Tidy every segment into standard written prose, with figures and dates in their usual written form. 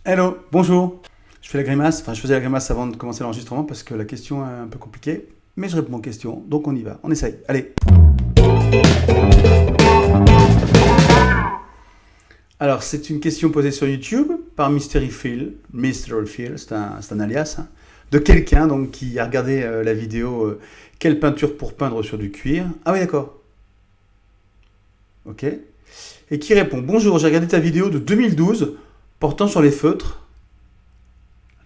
Hello, bonjour. Je fais la grimace, enfin je faisais la grimace avant de commencer l'enregistrement parce que la question est un peu compliquée, mais je réponds aux questions, donc on y va, on essaye. Allez. Alors c'est une question posée sur YouTube par Mystery Phil. Mystery Phil, c'est un alias, hein, de quelqu'un donc qui a regardé la vidéo quelle peinture pour peindre sur du cuir. Ah oui d'accord, ok. Et qui répond: bonjour, j'ai regardé ta vidéo de 2012 portant sur les feutres.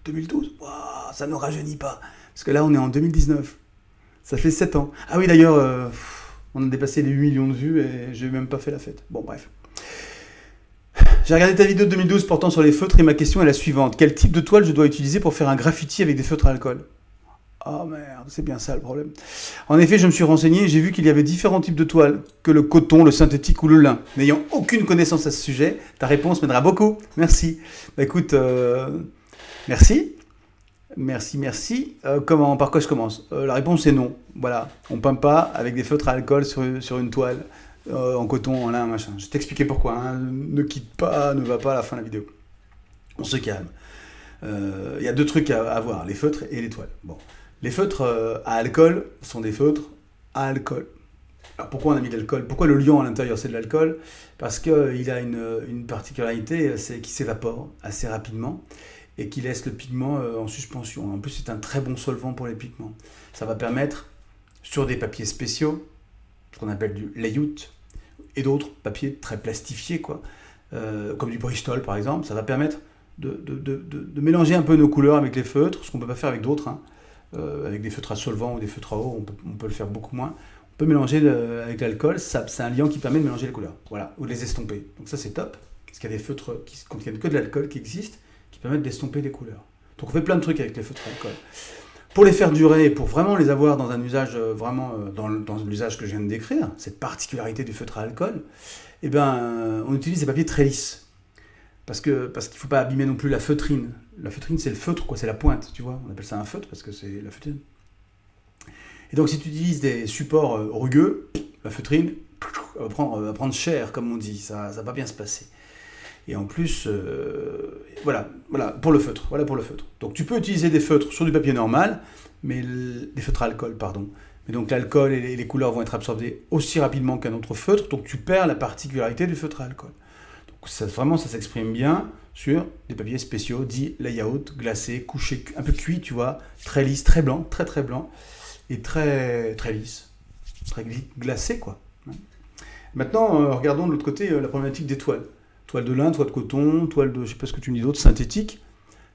2012, wow, ça ne rajeunit pas. Parce que là, on est en 2019. Ça fait 7 ans. Ah oui, d'ailleurs, on a dépassé les 8 millions de vues et j'ai même pas fait la fête. Bon, bref. J'ai regardé ta vidéo de 2012 portant sur les feutres et ma question est la suivante. Quel type de toile je dois utiliser pour faire un graffiti avec des feutres à alcool? Oh merde, c'est bien ça le problème. En effet, je me suis renseigné et j'ai vu qu'il y avait différents types de toiles, que le coton, le synthétique ou le lin. N'ayant aucune connaissance à ce sujet, ta réponse m'aidera beaucoup. Merci. Bah écoute, merci. Merci, merci. Par quoi je commence? La réponse est non. Voilà, on peint pas avec des feutres à alcool sur une toile, en coton, en lin, machin. Je vais t'expliquer pourquoi, hein. Ne quitte pas, ne va pas à la fin de la vidéo. On se calme. Il y a deux trucs à voir, les feutres et les toiles. Bon. Les feutres à alcool sont des feutres à alcool. Alors pourquoi on a mis de l'alcool? Pourquoi le liant à l'intérieur c'est de l'alcool? Parce qu'il a une particularité, c'est qu'il s'évapore assez rapidement et qui laisse le pigment en suspension. En plus, c'est un très bon solvant pour les pigments. Ça va permettre, sur des papiers spéciaux, ce qu'on appelle du layout, et d'autres papiers très plastifiés, quoi, comme du Bristol par exemple, ça va permettre de mélanger un peu nos couleurs avec les feutres, ce qu'on ne peut pas faire avec d'autres, hein. Avec des feutres à solvant ou des feutres à eau, on peut le faire beaucoup moins. On peut mélanger avec l'alcool, c'est un liant qui permet de mélanger les couleurs, voilà, ou de les estomper. Donc ça c'est top, parce qu'il y a des feutres qui contiennent que de l'alcool qui existent, qui permettent d'estomper des couleurs. Donc on fait plein de trucs avec les feutres à alcool. Pour les faire durer, pour vraiment les avoir dans un usage dans l'usage que je viens de décrire, cette particularité du feutre à alcool, eh ben, on utilise des papiers très lisses. Parce qu'il ne faut pas abîmer non plus la feutrine. La feutrine, c'est le feutre, quoi, c'est la pointe, tu vois. On appelle ça un feutre parce que c'est la feutrine. Et donc, si tu utilises des supports rugueux, la feutrine va prendre cher, comme on dit. Ça va pas bien se passer. Et en plus, voilà pour le feutre. Voilà pour le feutre. Donc, tu peux utiliser des feutres sur du papier normal, des feutres à alcool, pardon. Mais donc, l'alcool et les couleurs vont être absorbées aussi rapidement qu'un autre feutre. Donc, tu perds la particularité du feutre à alcool. Vraiment, ça s'exprime bien sur des papiers spéciaux dits layout, glacés, couchés, un peu cuits, tu vois, très lisse, très blanc, très très blanc, et très très lisse, très glacé, quoi. Maintenant, regardons de l'autre côté la problématique des toiles. Toile de lin, toile de coton, toile de, je sais pas ce que tu me dis d'autre, synthétique.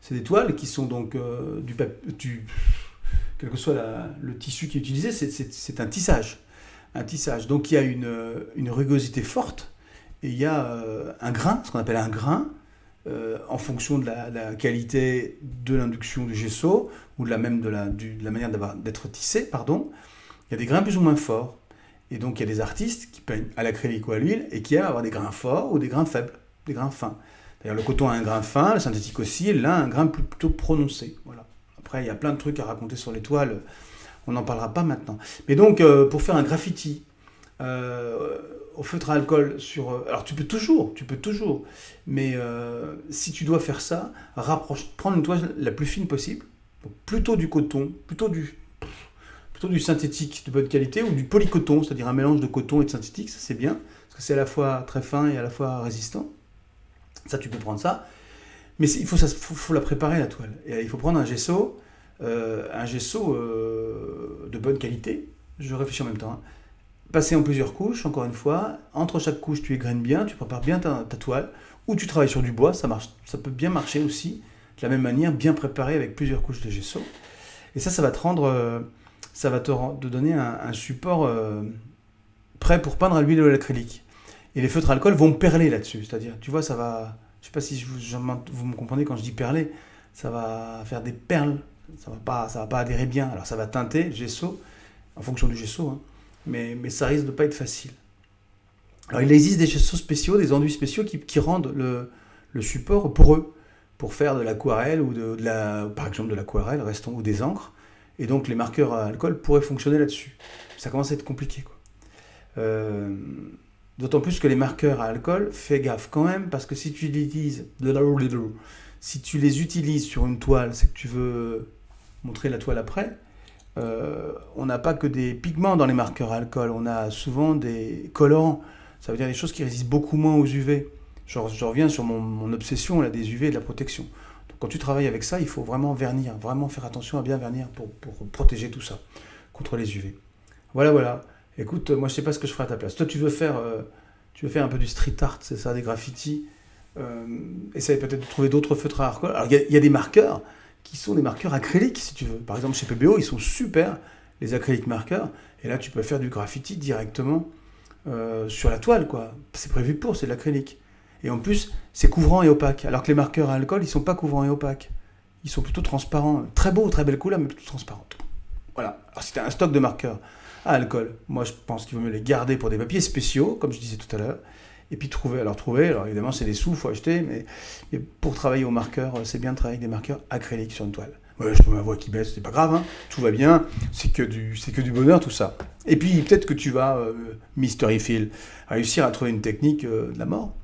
C'est des toiles qui sont donc quel que soit le tissu qui est utilisé, c'est un tissage. Un tissage. Donc il y a une rugosité forte et il y a un grain, ce qu'on appelle un grain, en fonction de la qualité de l'induction du gesso ou même de la manière d'être tissé, pardon. Il y a des grains plus ou moins forts. Et donc il y a des artistes qui peignent à l'acrylique ou à l'huile et qui aiment avoir des grains forts ou des grains faibles, des grains fins. D'ailleurs le coton a un grain fin, le synthétique aussi, et là un grain plutôt prononcé. Voilà. Après il y a plein de trucs à raconter sur les toiles, on n'en parlera pas maintenant. Mais donc pour faire un graffiti au feutre à alcool alors tu peux toujours, mais si tu dois faire ça, prendre une toile la plus fine possible, donc plutôt du coton, plutôt du synthétique de bonne qualité ou du polycoton, c'est-à-dire un mélange de coton et de synthétique, ça c'est bien, parce que c'est à la fois très fin et à la fois résistant. Ça, tu peux prendre ça. Mais faut la préparer, la toile. Et il faut prendre un gesso de bonne qualité. Je réfléchis en même temps, hein. Passer en plusieurs couches, encore une fois. Entre chaque couche, tu égrènes bien, tu prépares bien ta toile. Ou tu travailles sur du bois, ça peut bien marcher aussi. De la même manière, bien préparé avec plusieurs couches de gesso. Et ça va te rendre... ça va te donner un support prêt pour peindre à l'huile ou à l'acrylique. Et les feutres à alcool vont perler là-dessus. C'est-à-dire, tu vois, ça va... Je sais pas si vous me comprenez quand je dis perler. Ça va faire des perles. Ça va pas adhérer bien. Alors ça va teinter le gesso, en fonction du gesso, hein. Mais ça risque de pas être facile. Alors il existe des gessos spéciaux, des enduits spéciaux qui rendent le support poreux pour faire de l'aquarelle ou par exemple de l'aquarelle, restons, ou des encres. Et donc les marqueurs à alcool pourraient fonctionner là-dessus. Ça commence à être compliqué, quoi. Euh, D'autant plus que les marqueurs à alcool, fais gaffe quand même, parce que si tu utilises Si tu les utilises sur une toile, c'est que tu veux montrer la toile après. On n'a pas que des pigments dans les marqueurs à alcool, on a souvent des colorants. Ça veut dire des choses qui résistent beaucoup moins aux UV. Je reviens sur mon obsession là, des UV et de la protection. Donc, quand tu travailles avec ça, il faut vraiment vernir, vraiment faire attention à bien vernir pour protéger tout ça contre les UV. Voilà. Écoute, moi je sais pas ce que je ferai à ta place. Toi tu veux faire un peu du street art, c'est ça, des graffitis. Essaye peut-être de trouver d'autres feutres à alcool. Alors il y a des marqueurs qui sont des marqueurs acryliques si tu veux. Par exemple chez PBO, ils sont super, les acryliques marqueurs. Et là tu peux faire du graffiti directement sur la toile, quoi. C'est prévu pour, c'est de l'acrylique. Et en plus, c'est couvrant et opaque. Alors que les marqueurs à alcool, ils sont pas couvrants et opaques. Ils sont plutôt transparents. Très beau, très belle couleur, mais plutôt transparent. Voilà. Alors si tu as un stock de marqueurs à alcool, moi je pense qu'il vaut mieux les garder pour des papiers spéciaux, comme je disais tout à l'heure. Et puis trouver, alors évidemment c'est des sous, il faut acheter, mais pour travailler au marqueur, c'est bien de travailler avec des marqueurs acryliques sur une toile. Ouais, je peux ma voix qui baisse, c'est pas grave, hein, tout va bien, c'est que du bonheur tout ça. Et puis peut-être que tu vas, Mystery Phil, réussir à trouver une technique de la mort,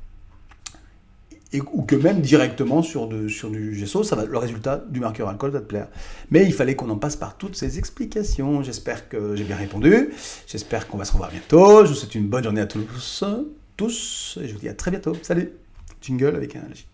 ou que même directement sur du gesso, le résultat du marqueur alcool va te plaire. Mais il fallait qu'on en passe par toutes ces explications. J'espère que j'ai bien répondu, j'espère qu'on va se revoir bientôt, je vous souhaite une bonne journée à tous, et je vous dis à très bientôt. Salut. Jingle avec un J.